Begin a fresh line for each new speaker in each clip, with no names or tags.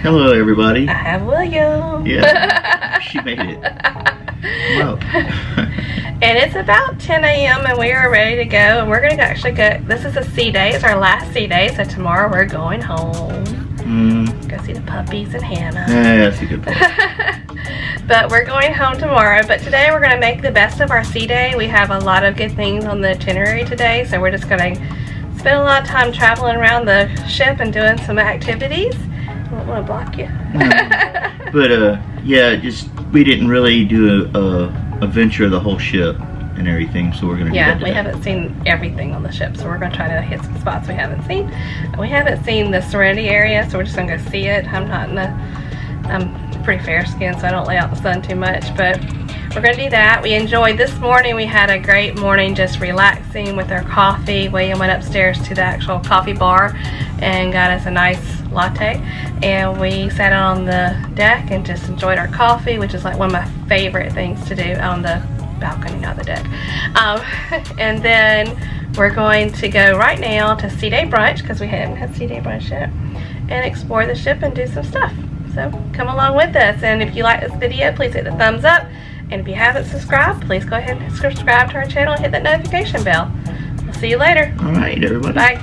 Hello, everybody.
I have William.
Yeah, she made it. Well.
And it's about 10 a.m. and we are ready to go. And we're going to actually go. This is a sea day. It's our last sea day. So tomorrow we're going home. Go see the puppies and Hannah.
Yeah, that's a good point.
But we're going home tomorrow. But today we're going to make the best of our sea day. We have a lot of good things on the itinerary today. So we're just going to spend a lot of time traveling around the ship and doing some activities. I don't want to block you.
But yeah, just we didn't really do a venture of the whole ship and everything, so we're gonna do that today.
We haven't seen everything on the ship, so we're gonna try to hit some spots we haven't seen. We haven't seen the Serenity area, so we're just gonna go see it. I'm pretty fair skinned, so I don't lay out the sun too much, but we're gonna do that. We enjoyed this morning. We had a great morning just relaxing with our coffee. William went upstairs to the actual coffee bar and got us a nice latte, and we sat out on the deck and just enjoyed our coffee, which is like one of my favorite things to do, on the balcony, not the deck. And then we're going to go right now to Sea Day Brunch, because we haven't had Sea Day Brunch yet, and explore the ship and do some stuff. So come along with us, and if you like this video, please hit the thumbs up, and if you haven't subscribed, please go ahead and subscribe to our channel and hit that notification bell. We'll see you later.
All right, everybody.
Bye.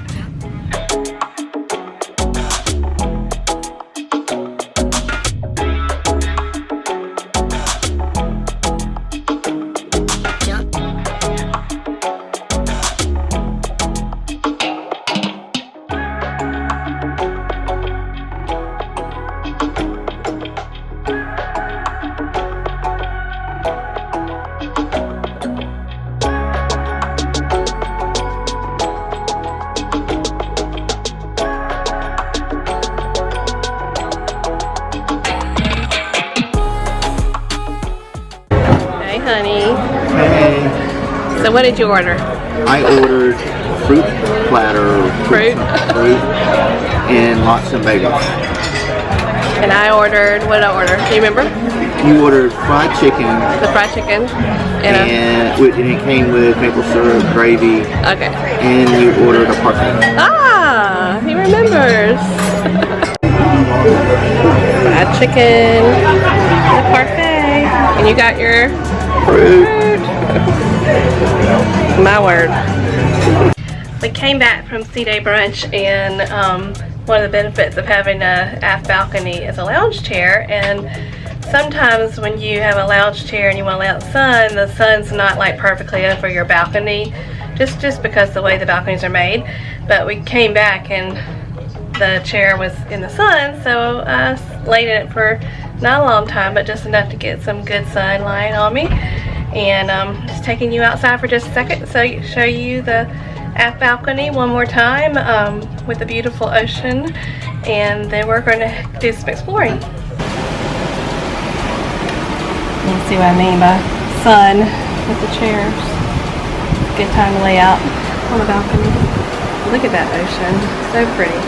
Honey.
Hey.
So what did you order?
I ordered fruit platter.
Fruit?
Fruit and lots of bagels.
And I ordered, what did I order? Do you remember?
You ordered fried chicken.
The fried chicken.
And it came with maple syrup, gravy.
Okay.
And you ordered a parfait.
Ah, he remembers. Fried chicken, the parfait, and you got your fruit. My word. We came back from Sea Day Brunch, and one of the benefits of having a aft balcony is a lounge chair. And sometimes when you have a lounge chair and you want to lay out the sun's not like perfectly over your balcony, just because the way the balconies are made. But we came back and the chair was in the sun, so I laid in it for not a long time, but just enough to get some good sunlight on me. And just taking you outside for just a second so show you the aft balcony one more time with the beautiful ocean, and then we're going to do some exploring. You see what I mean by sun with the chairs. Good time to lay out on the balcony. Look at that ocean, so pretty.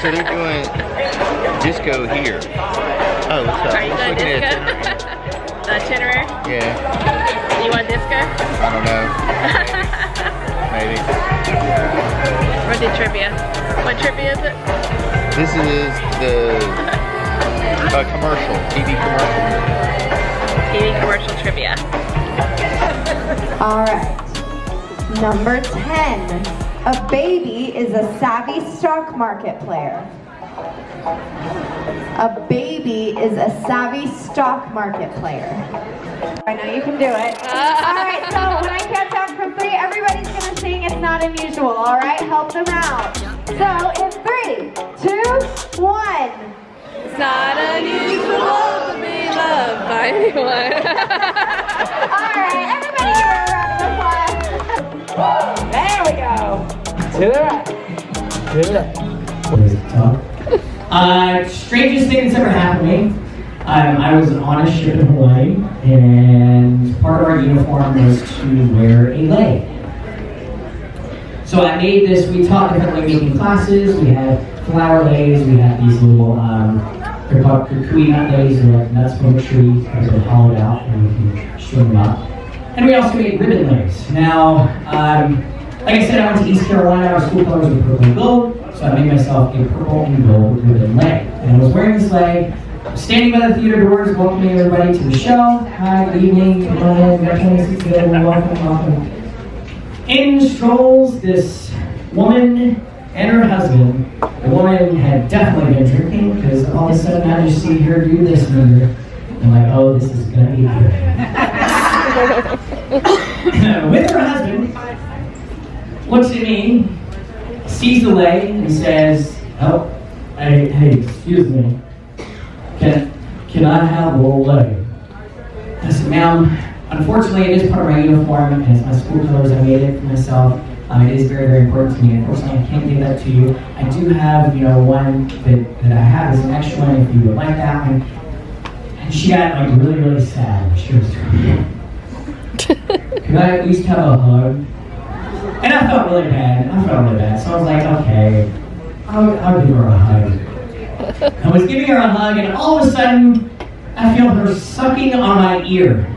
So they're doing disco here. Oh, what's up?
Are you going disco? The itinerary?
Yeah.
You want disco?
I don't know. Maybe.
We'll do trivia. What trivia is it?
This is the commercial, TV commercial.
TV commercial trivia.
All right. Number 10. A baby is a savvy stock market player. A baby is a savvy stock market player. I know you can do it. All right, so when I count down from 3, everybody's gonna sing It's Not Unusual, all right? Help them out. So in 3, Ready? 2, 1.
It's not unusual to be loved by anyone.
Alright, everybody give her a round of applause. There we go.
To the right. To the right. Strangest thing that's ever happened to me. I was on a ship in Hawaii, and part of our uniform was to wear a lei. So I made this, we taught different making classes. We had flower leis, we had these little, they're called kukui nut leis, they're like nuts from a tree, they've been hollowed out, and we can string them up. And we also made ribbon leis. Now, like I said, I went to East Carolina, our school colors were purple and gold, so I made myself a purple and gold ribbon lei. And I was wearing this lei, standing by the theater doors, welcoming everybody to the show. Hi, good evening, come on in, got 26 good, welcome. In strolls this woman and her husband. The woman had definitely been drinking, because all of a sudden I just see her do this number. I'm like, oh, this is gonna be good. With her husband, looks at me, sees the lei, and says, oh, hey, excuse me. Can I have a little lei? I said, ma'am, unfortunately it is part of my uniform, and it's my school colors. I made it for myself. It is very, very important to me. Unfortunately, I can't give that to you. I do have, one that I have as an extra one if you would like that one. And she got like really, really sad. She was can I at least have a hug? And I felt really bad. So I was like, okay, I'll give her a hug. I was giving her a hug, and all of a sudden, I feel her sucking on my ear.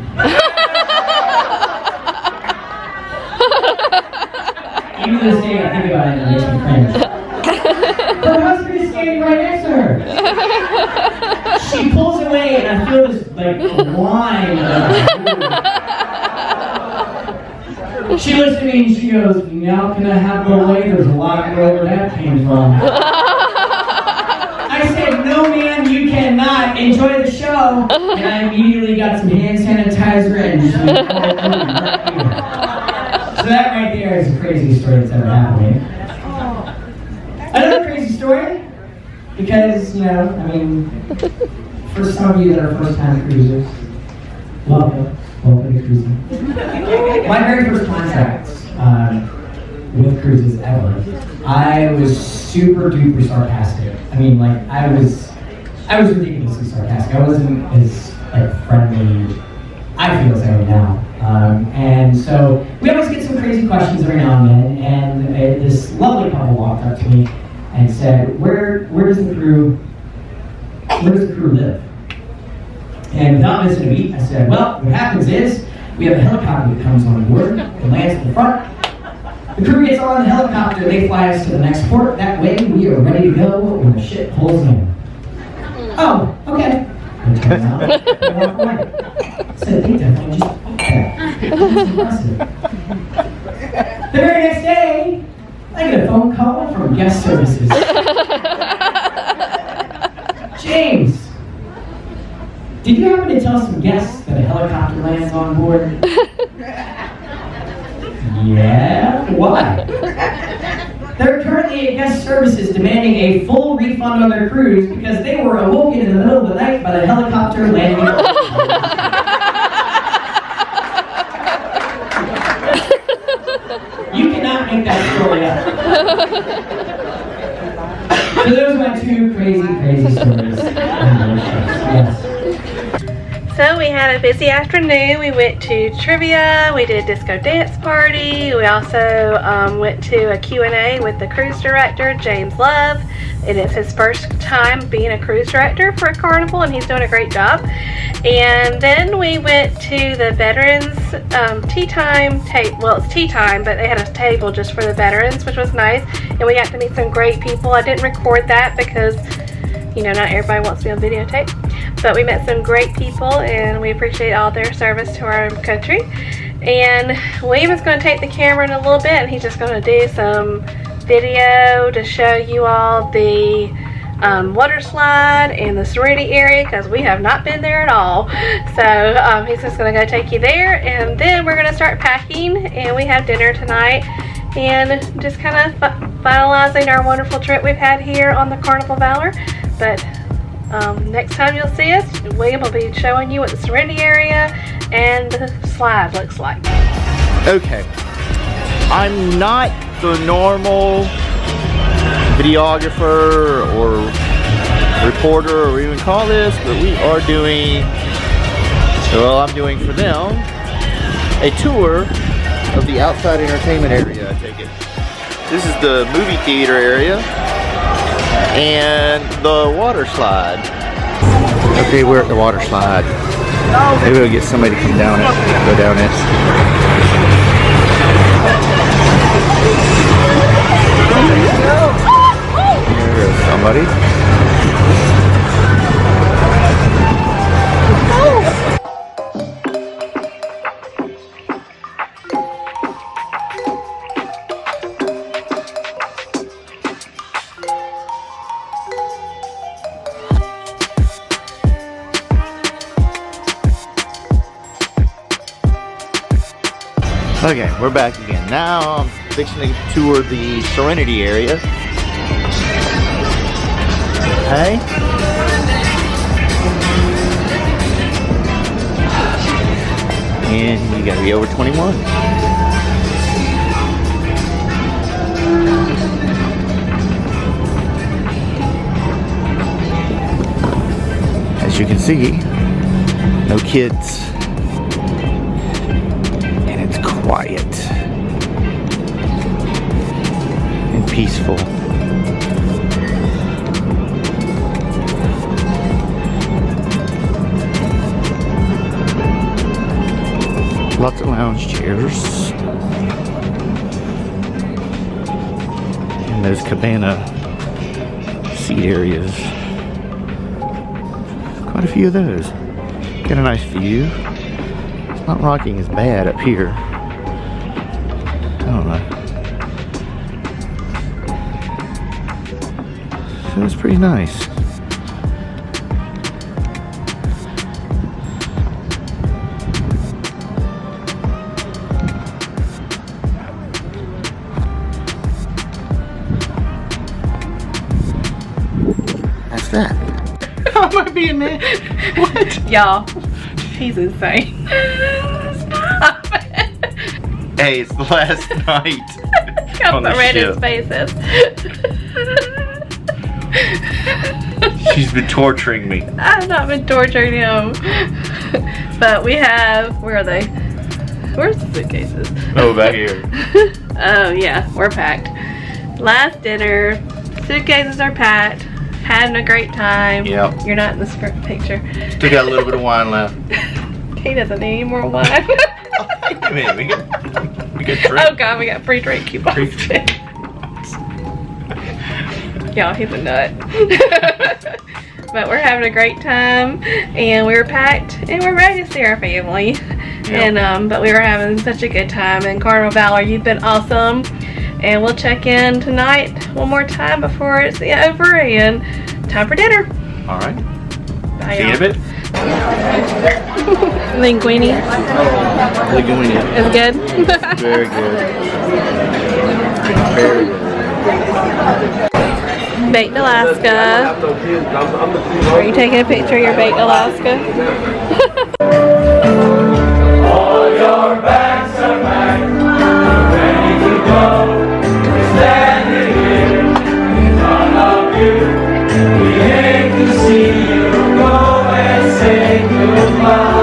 Even to this day, I think about it and it makes me cringe. Her husband is standing right next to her. She pulls away, and I feel this whine. She looks at me and she goes, now can I have the lei? There's a lot of where that came from. I said, no ma'am, you cannot. Enjoy the show. And I immediately got some hand sanitizer and just went right here. So that right there is a crazy story that's ever happened to me. Another crazy story, because, for some of you that are first-time cruisers, welcome to cruising. My very first contract with cruises ever, I was super duper sarcastic. I was ridiculously sarcastic. I wasn't as friendly, I feel as I am now. And so we always get some crazy questions every now and then. And this lovely couple walked up to me and said, "Where does the crew live?" And without missing a beat, I said, "Well, what happens is we have a helicopter that comes on board and lands in the front. The crew gets on the helicopter, they fly us to the next port. That way, we are ready to go when the ship pulls in." Oh, okay. I turned around and walked away. I said, they definitely just okay. That's impressive. The very next day, I get a phone call from guest services. James, did you happen to tell some guests that a helicopter lands on board? Yeah, why? They're currently at guest services demanding a full refund on their cruise because they were awoken in the middle of the night by the helicopter landing on board. You cannot make that story up. So those are my two crazy stories. Yes.
So we had a busy afternoon. We went to trivia, we did a disco dance party, we also went to a Q&A with the cruise director, James Love. It is his first time being a cruise director for a Carnival, and he's doing a great job. And then we went to the veterans tea time. Well, it's tea time, but they had a table just for the veterans, which was nice. And we got to meet some great people. I didn't record that because, not everybody wants to be on videotape. But we met some great people, and we appreciate all their service to our country. And William is going to take the camera in a little bit, and he's just going to do some video to show you all the water slide and the serenity area, because we have not been there at all. So he's just going to go take you there, and then we're going to start packing, and we have dinner tonight. and just kind of finalizing our wonderful trip we've had here on the Carnival Valor. But next time you'll see us, William will be showing you what the Serenity area and the slide looks like.
Okay, I'm not the normal videographer or reporter or even call this, but we are doing, well, I'm doing for them a tour of the outside entertainment area, I take it. This is the movie theater area and the water slide. Okay, we're at the water slide. Maybe we'll get somebody to come down it, go down it. There's somebody. Okay, we're back again. Now I'm fixing to tour the Serenity area. Okay. And you gotta be over 21. As you can see, no kids. Quiet and peaceful. Lots of lounge chairs and those cabana seat areas. Quite a few of those. Got a nice view. It's not rocking as bad up here. I don't know. So it's pretty nice. That's that.
How am I being mad? What? Y'all, he's insane. Stop it.
Hey, it's the last night on the
red
ship.
in faces.
She's been torturing me.
I've not been torturing him. But we have, where are they? Where's the suitcases?
Oh, back here.
Oh yeah, we're packed. Last dinner, suitcases are packed, having a great time.
Yep.
You're not in this picture.
Still got a little bit of wine left.
He doesn't need any more wine.
Wait a minute, we got drink.
Oh god, we got free drink coupons. Y'all, he's a nut. But we're having a great time, and we were packed, and we're ready to see our family.
Yep.
And but we were having such a good time in Carnival Valor. You've been awesome, and we'll check in tonight one more time before it's over, and time for dinner.
All right.
Bye,
See you in a bit.
Linguine.
Linguine.
Is it good?
Very good. Very good.
Baked Alaska. Are you taking a picture of your baked Alaska?
All your bags are packed, ready to go. Standing here in front of you, we hate to see you go and say goodbye.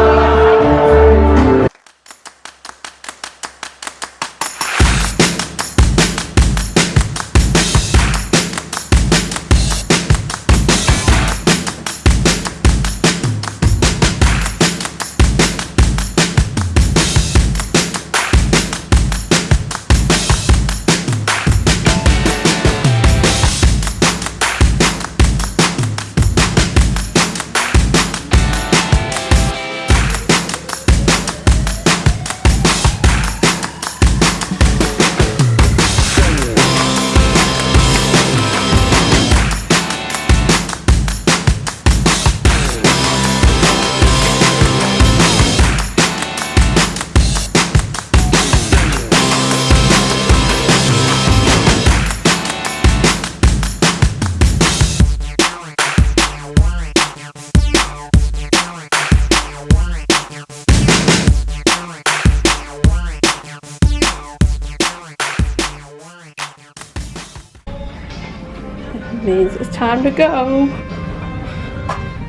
means it's time to go.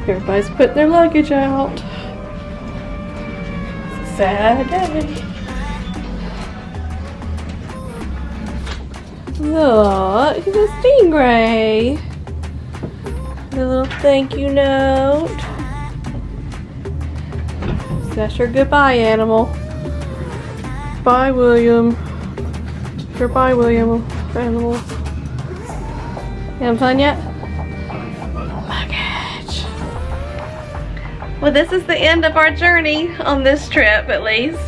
Everybody's putting their luggage out. It's a sad day. Look, it's a stingray. A little thank you note. So that's your goodbye animal. Bye, William. Goodbye, William. Animal. You haven't done yet? Luggage. Well, this is the end of our journey on this trip, at least.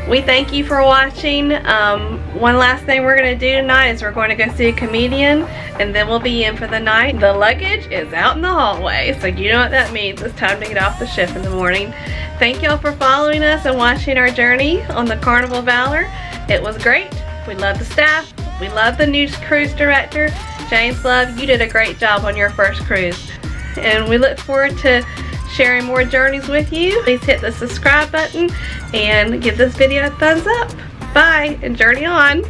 We thank you for watching. One last thing we're going to do tonight is we're going to go see a comedian, and then we'll be in for the night. The luggage is out in the hallway, so you know what that means. It's time to get off the ship in the morning. Thank y'all for following us and watching our journey on the Carnival Valor. It was great. We love the staff. We love the new cruise director. James Love, you did a great job on your first cruise. And we look forward to sharing more journeys with you. Please hit the subscribe button and give this video a thumbs up. Bye and journey on.